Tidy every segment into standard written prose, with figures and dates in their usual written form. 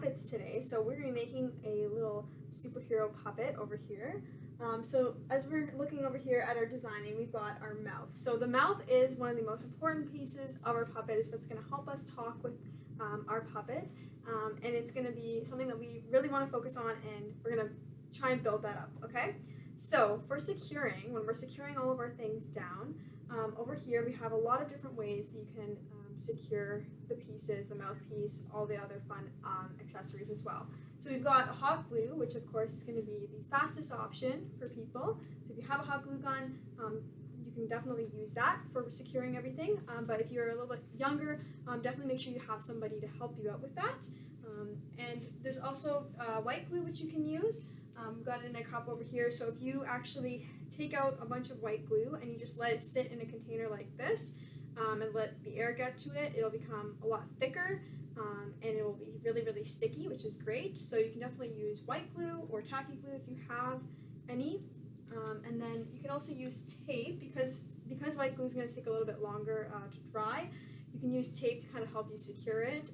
puppets today, so we're going to be making a little superhero puppet over here. So as we're looking over here at our designing, we've got our mouth. So the mouth is one of the most important pieces of our puppet. It's what's going to help us talk with our puppet, and it's going to be something that we really want to focus on, and we're going to try and build that up, okay? So for securing, when we're securing all of our things down, over here we have a lot of different ways that you can secure the pieces, the mouthpiece, all the other fun accessories as well. So we've got a hot glue, which of course is going to be the fastest option for people. So if you have a hot glue gun, you can definitely use that for securing everything. But if you're a little bit younger, definitely make sure you have somebody to help you out with that. And there's also white glue, which you can use. We've got it in a cup over here. So if you actually take out a bunch of white glue and you just let it sit in a container like this, and let the air get to it, it'll become a lot thicker, and it will be really, really sticky, which is great. So you can definitely use white glue or tacky glue if you have any. And then you can also use tape, because white glue is going to take a little bit longer to dry. You can use tape to kind of help you secure it,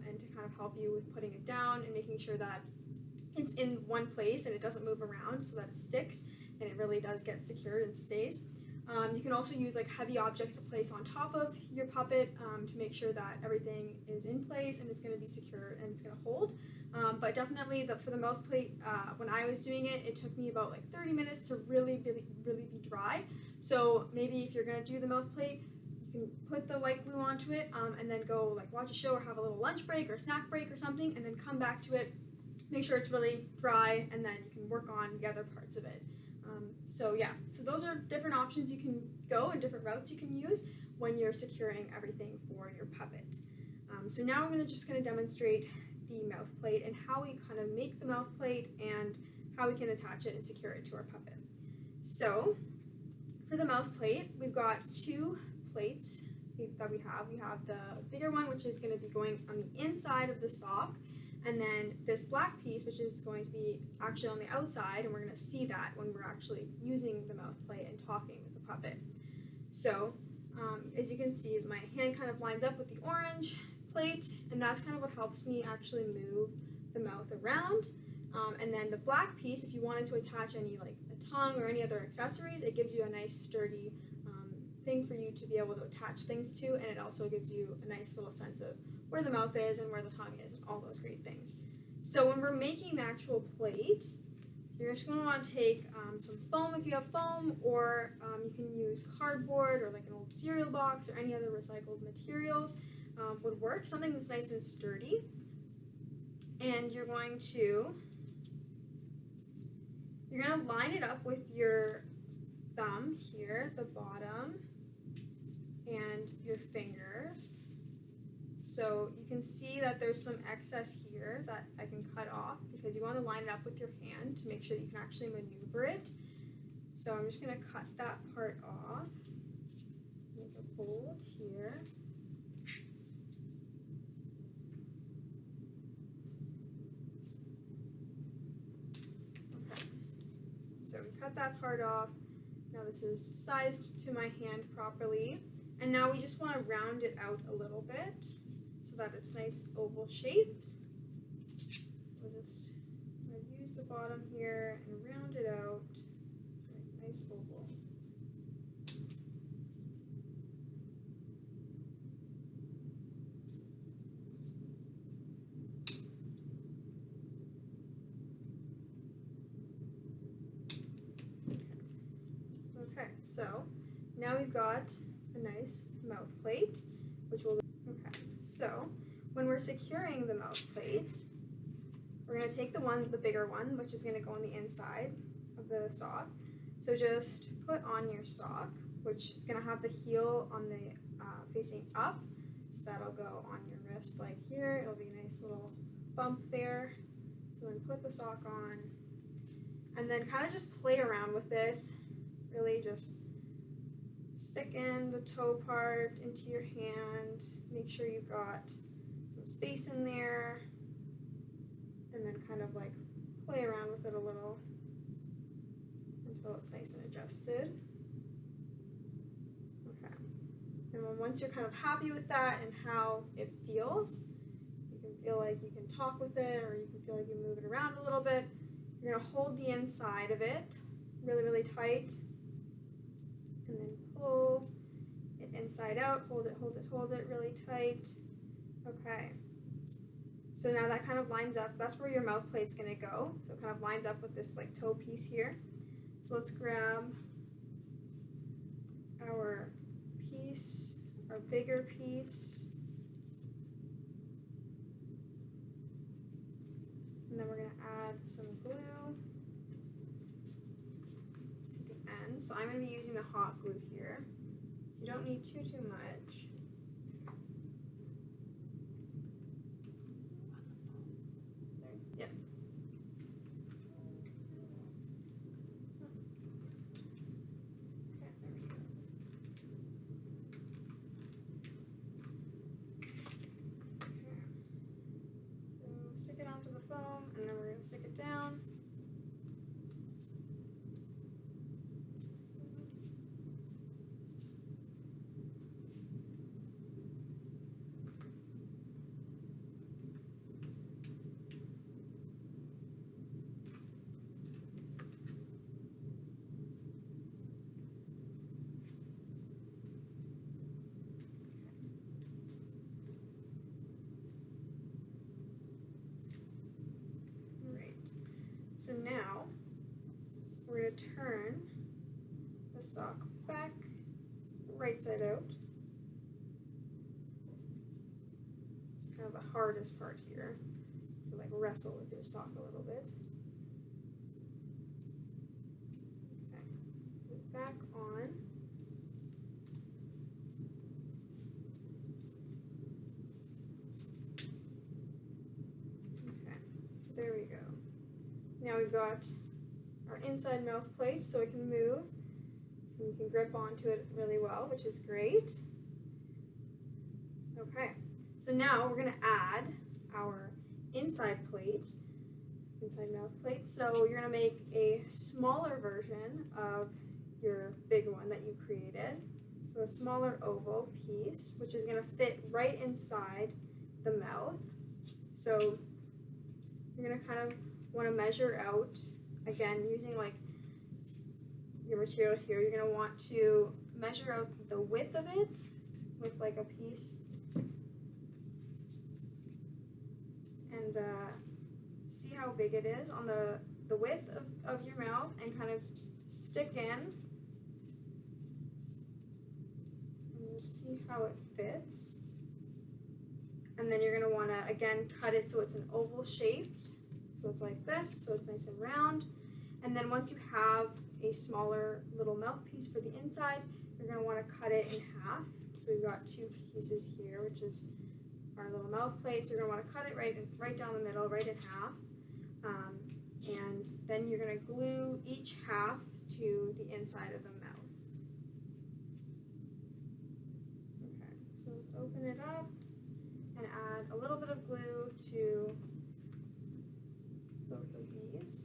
and to kind of help you with putting it down and making sure that it's in one place and it doesn't move around, so that it sticks and it really does get secured and stays. You can also use like heavy objects to place on top of your puppet to make sure that everything is in place and it's going to be secure and it's going to hold. But definitely for the mouth plate, when I was doing it, it took me about like 30 minutes to really be dry. So maybe if you're going to do the mouth plate, you can put the white glue onto it, and then go like watch a show or have a little lunch break or snack break or something, and then come back to it, make sure it's really dry, and then you can work on the other parts of it. So those are different options you can go and different routes you can use when you're securing everything for your puppet. So now I'm just going to demonstrate the mouth plate and how we kind of make the mouth plate and how we can attach it and secure it to our puppet. So for the mouth plate, we've got two plates that we have. We have the bigger one, which is going to be going on the inside of the sock, and then this black piece, which is going to be actually on the outside, and we're going to see that when we're actually using the mouth plate and talking with the puppet. So as you can see, my hand kind of lines up with the orange plate, and that's kind of what helps me actually move the mouth around. And then the black piece, if you wanted to attach any like a tongue or any other accessories, it gives you a nice sturdy thing for you to be able to attach things to, and it also gives you a nice little sense of where the mouth is and where the tongue is and all those great things. So when we're making the actual plate, you're just going to want to take some foam if you have foam, or you can use cardboard or like an old cereal box, or any other recycled materials would work, something that's nice and sturdy. And you're going to line it up with your thumb here, the bottom, and your fingers. So you can see that there's some excess here that I can cut off, because you want to line it up with your hand to make sure that you can actually maneuver it. So I'm just going to cut that part off, make a fold here. Okay, so we cut that part off. Now this is sized to my hand properly, and now we just want to round it out a little bit so that it's nice oval shape. We'll just use the bottom here and round it out, nice oval. Okay, so now we've got a nice mouth plate, which will. Okay, so when we're securing the mouth plate, we're going to take the bigger one, which is going to go on the inside of the sock. So just put on your sock, which is going to have the heel on the facing up, so that'll go on your wrist like here. It'll be a nice little bump there. So then put the sock on, and then kind of just play around with it. Really just stick in the toe part into your hand, make sure you've got some space in there, and then kind of like play around with it a little until it's nice and adjusted. Okay, and then once you're kind of happy with that and how it feels, you can feel like you can talk with it, or you can feel like you move it around a little bit. You're going to hold the inside of it really, really tight, and then pull it inside out. Hold it, hold it, hold it really tight. Okay. So now that kind of lines up. That's where your mouth plate's going to go. So it kind of lines up with this like toe piece here. So let's grab our piece, our bigger piece. And then we're going to add some glue to the end. So I'm going to be using the hot glue here. So you don't need too much. Yep. Okay, there we go. Okay. So stick it onto the foam, and then we're going to stick it down. So now we're going to turn the sock back right side out. It's kind of the hardest part here, to like wrestle with your sock a little bit. Okay, put it back on. Okay, so there we go. Now we've got our inside mouth plate, so it can move, and you can grip onto it really well, which is great. Okay, so now we're going to add our inside plate, inside mouth plate. So you're going to make a smaller version of your big one that you created. So a smaller oval piece, which is going to fit right inside the mouth. So you're going to kind of want to measure out, again, using like your material here, you're going to want to measure out the width of it with like a piece, and see how big it is on the width of your mouth, and kind of stick in and just see how it fits. And then you're going to want to again cut it so it's an oval shaped. So it's like this, so it's nice and round. And then once you have a smaller little mouthpiece for the inside, you're going to want to cut it in half. So we've got two pieces here, which is our little mouth plate. So you're going to want to cut it right down the middle, right in half. And then you're going to glue each half to the inside of the mouth. Okay, so let's open it up and add a little bit of glue to both of these.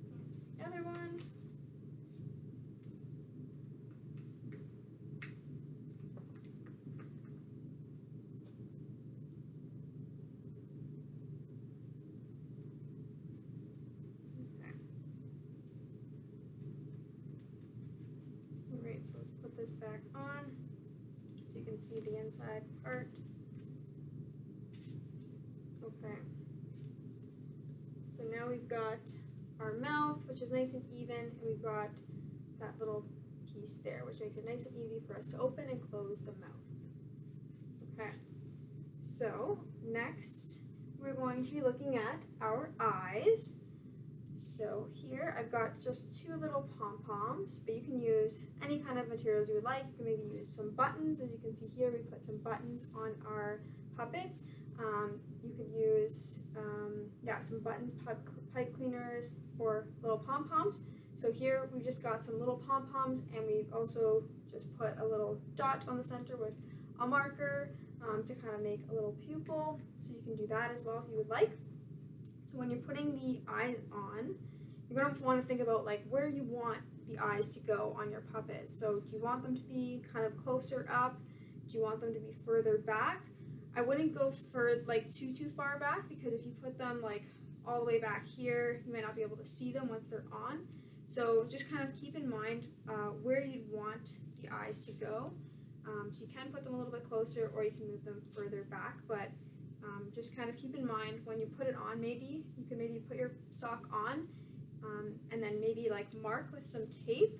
And the other one. So let's put this back on so you can see the inside part. Okay. So now we've got our mouth, which is nice and even, and we've got that little piece there, which makes it nice and easy for us to open and close the mouth. Okay. So next we're going to be looking at our eyes. So here I've got just two little pom-poms, but you can use any kind of materials you would like. You can maybe use some buttons. As you can see here, we put some buttons on our puppets. You could use some buttons, pipe cleaners, or little pom-poms. So here we've just got some little pom-poms, and we've also just put a little dot on the center with a marker. to kind of make a little pupil, so you can do that as well if you would like. So when you're putting the eyes on, you're going to want to think about like where you want the eyes to go on your puppet. So do you want them to be kind of closer up? Do you want them to be further back? I wouldn't go for like too far back, because if you put them like all the way back here, you might not be able to see them once they're on. So just kind of keep in mind where you'd want the eyes to go. So you can put them a little bit closer, or you can move them further back, but just kind of keep in mind when you put it on, maybe you can maybe put your sock on and then maybe like mark with some tape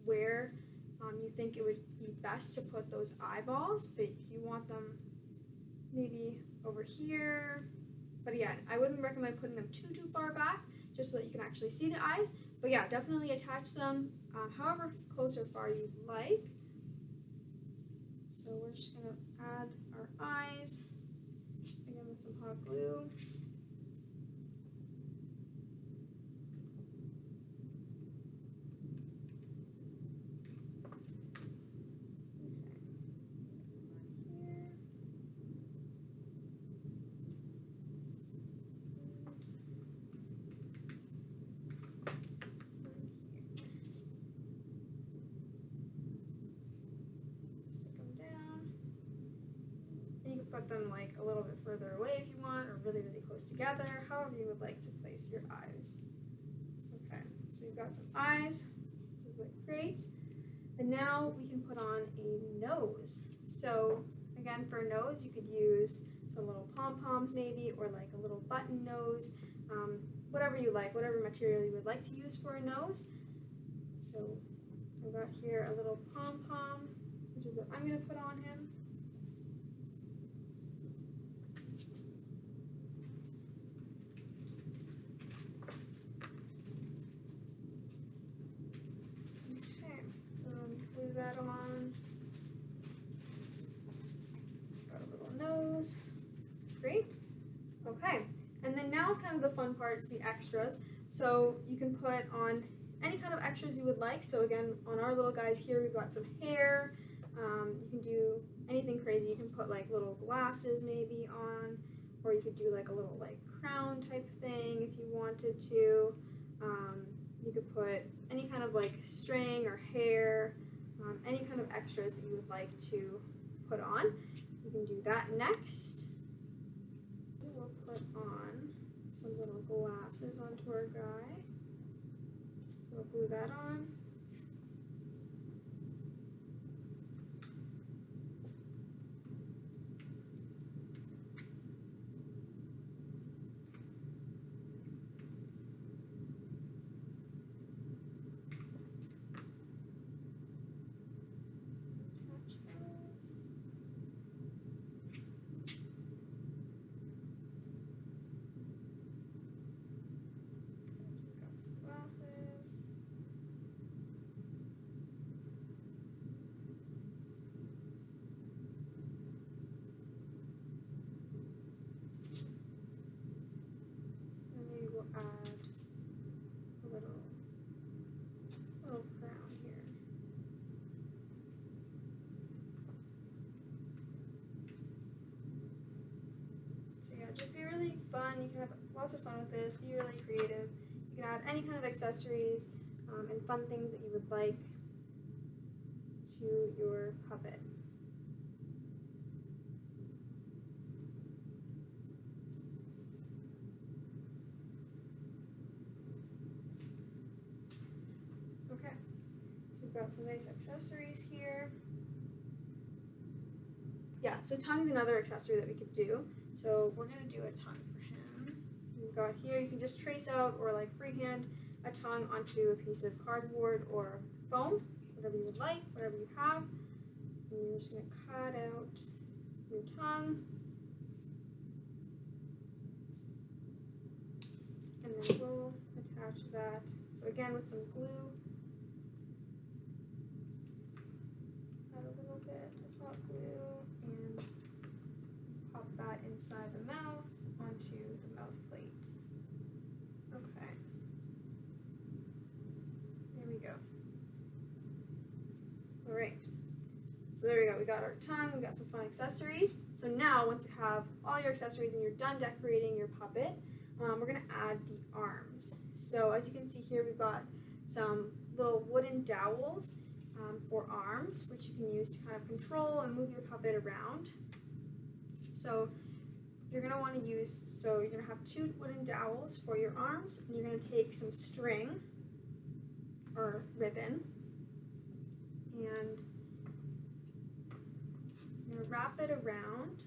where you think it would be best to put those eyeballs, but if you want them maybe over here, but yeah, I wouldn't recommend putting them too far back, just so that you can actually see the eyes. But yeah, definitely attach them however close or far you like. So we're just going to add our eyes, again with some hot glue. Put them like a little bit further away if you want, or really close together, however you would like to place your eyes. Okay, so we've got some eyes, which is like great. And now we can put on a nose. So again, for a nose, you could use some little pom-poms maybe, or like a little button nose, whatever you like, whatever material you would like to use for a nose. So I've got here a little pom-pom, which is what I'm going to put on him. That on. Got a little nose. Great. Okay. And then now is kind of the fun part, it's the extras. So you can put on any kind of extras you would like. So again, on our little guys here, we've got some hair. You can do anything crazy. You can put like little glasses maybe on, or you could do like a little like crown type thing if you wanted to. You could put any kind of like string or hair. Any kind of extras that you would like to put on. You can do that next. We'll put on some little glasses onto our guy. We'll glue that on. Add a little crown here. So yeah, just be really fun. You can have lots of fun with this. Be really creative. You can add any kind of accessories and fun things that you would like to your puppet. Okay, so we've got some nice accessories here. Yeah, so tongue's another accessory that we could do. So we're going to do a tongue for him. We've got here, you can just trace out or like freehand a tongue onto a piece of cardboard or foam, whatever you would like, whatever you have. And you're just going to cut out your tongue. And then we'll attach that. So again, with some glue. Add a little bit of hot glue and pop that inside the mouth onto the mouth plate. Okay. There we go. All right. So there we go, we got our tongue, we got some fun accessories. So now, once you have all your accessories and you're done decorating your puppet, we're gonna add the arms. So as you can see here, we've got some little wooden dowels for arms, which you can use to kind of control and move your puppet around. So you're gonna wanna use, so you're gonna have 2 wooden dowels for your arms, and you're gonna take some string or ribbon, and I'm going to wrap it around.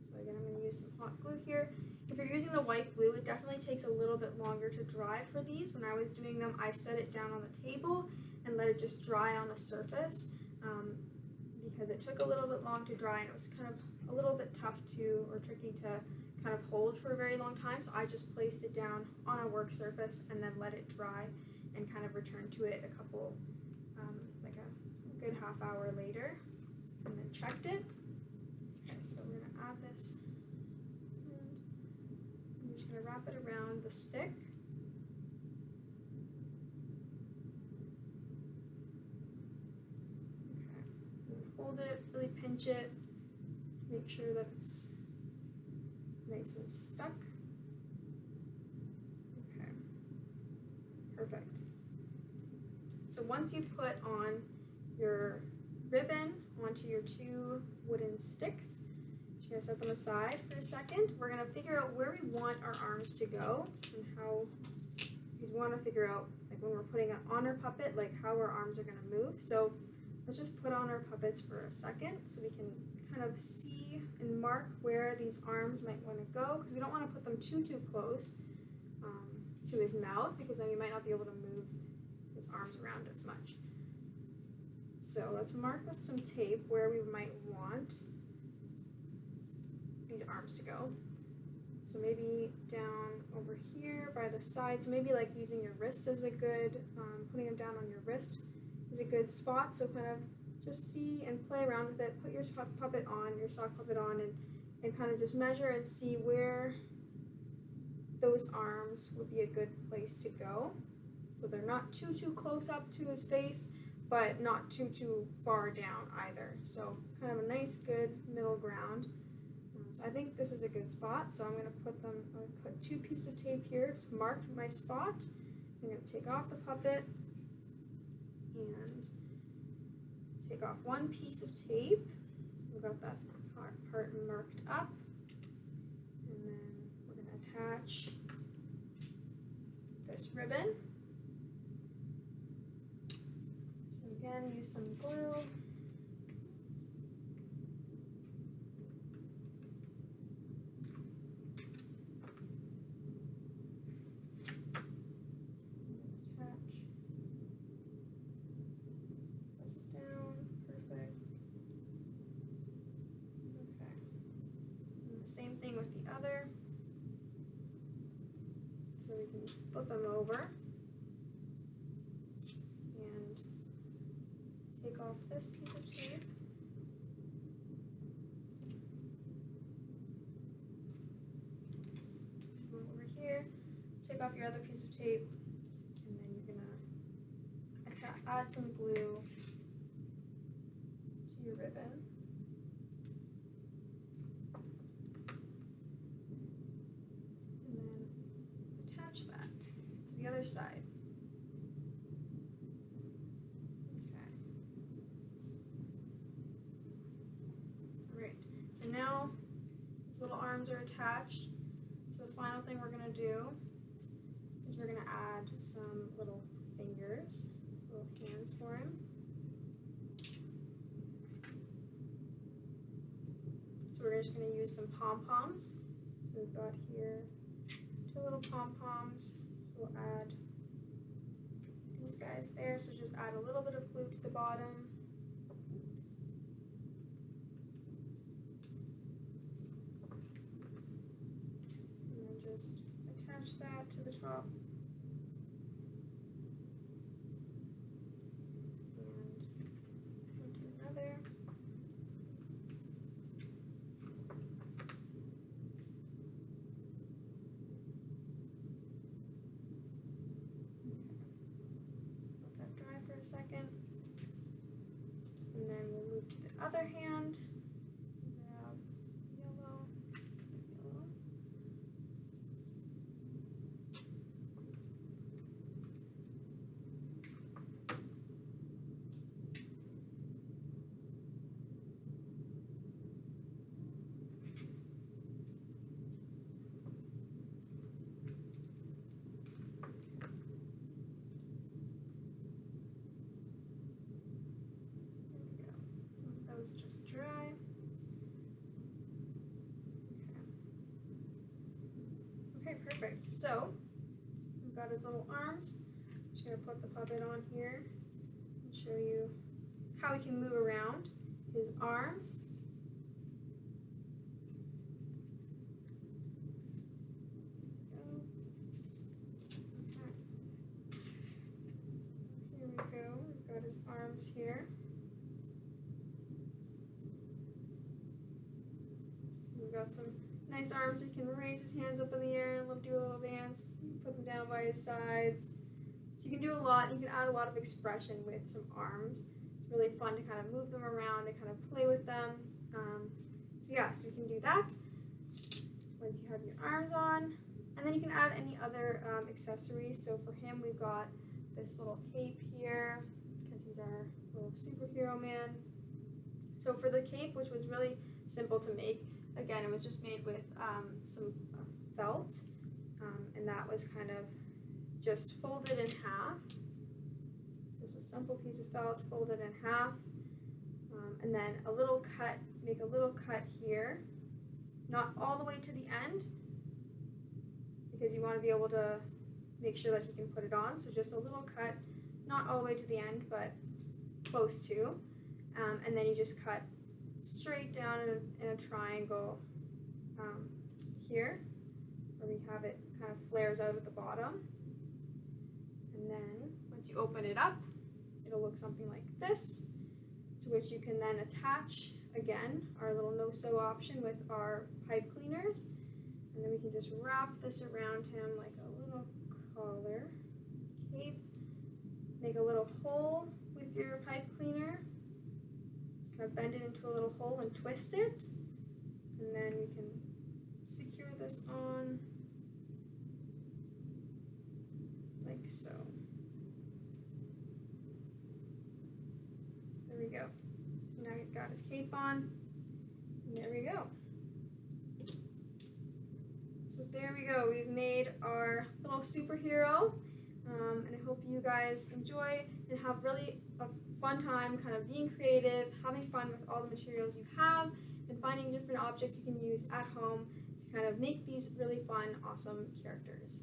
So again, I'm going to use some hot glue here. If you're using the white glue, it definitely takes a little bit longer to dry for these. When I was doing them, I set it down on the table and let it just dry on the surface because it took a little bit long to dry, and it was kind of a little bit tough to, or tricky to kind of hold for a very long time. So I just placed it down on a work surface and then let it dry and kind of returned to it a couple, like a good half hour later, and then checked it. Okay, so we're gonna add this, and I'm just gonna wrap it around the stick. Okay, and hold it, really pinch it, make sure that it's nice and stuck. Okay, perfect. So once you've put on your ribbon onto your 2 wooden sticks, you're going to set them aside for a second. We're going to figure out where we want our arms to go and how, because we want to figure out, like when we're putting it on our puppet, like how our arms are going to move. So let's just put on our puppets for a second so we can kind of see and mark where these arms might want to go, because we don't want to put them too close to his mouth, because then we might not be able to move his arms around as much. So let's mark with some tape where we might want these arms to go. So maybe down over here by the side, so maybe like using your wrist is a good, putting them down on your wrist is a good spot. So kind of just see and play around with it, put your puppet on, your sock puppet on, and kind of just measure and see where those arms would be a good place to go. So they're not too close up to his face, but not too far down either. So kind of a nice, good middle ground. So I think this is a good spot. So I'm going to put 2 pieces of tape here to mark my spot. I'm going to take off the puppet and take off 1 piece of tape. So we've got that part marked up. And then we're going to attach this ribbon. So again, use some glue. Same thing with the other. So we can flip them over and take off this piece of tape. Go over here, take off your other piece of tape, and then you're gonna add some glue to your ribbon. The other side. Okay. Alright, so now these little arms are attached. So the final thing we're going to do is we're going to add some little fingers, little hands for him. So we're just going to use some pom-poms. So we've got here 2 little pom-poms. We'll add these guys there, so just add a little bit of glue to the bottom. And then just attach that to the top. And onto another. Second, and then hand. Grab yellow. Those just dry. Okay, perfect. So we've got his little arms. I'm just gonna put the puppet on here and show you how he can move around his arms. Okay. Here we go. We've got his arms here. We've got some nice arms so he can raise his hands up in the air and do a little dance. Put them down by his sides. So you can do a lot. You can add a lot of expression with some arms. It's really fun to kind of move them around and kind of play with them. So yeah, so you can do that once you have your arms on. And then you can add any other accessories. So for him, we've got this little cape here because he's our little superhero man. So for the cape, which was really simple to make, again, it was just made with some felt, and that was kind of just folded in half. Just a simple piece of felt folded in half, and then a little cut, make a little cut here, not all the way to the end, because you want to be able to make sure that you can put it on, so just a little cut, not all the way to the end, but close to, and then you just cut straight down in a triangle here, where we have it kind of flares out at the bottom. And then once you open it up, it'll look something like this, to which you can then attach, again, our little no-sew option with our pipe cleaners. And then we can just wrap this around him like a little collar cape. Make a little hole with your pipe cleaner. Kind of bend it into a little hole and twist it, and then we can secure this on like so. There we go. So now he's got his cape on, and there we go. So there we go. We've made our little superhero, and I hope you guys enjoy and have really a fun time kind of being creative, having fun with all the materials you have, and finding different objects you can use at home to kind of make these really fun, awesome characters.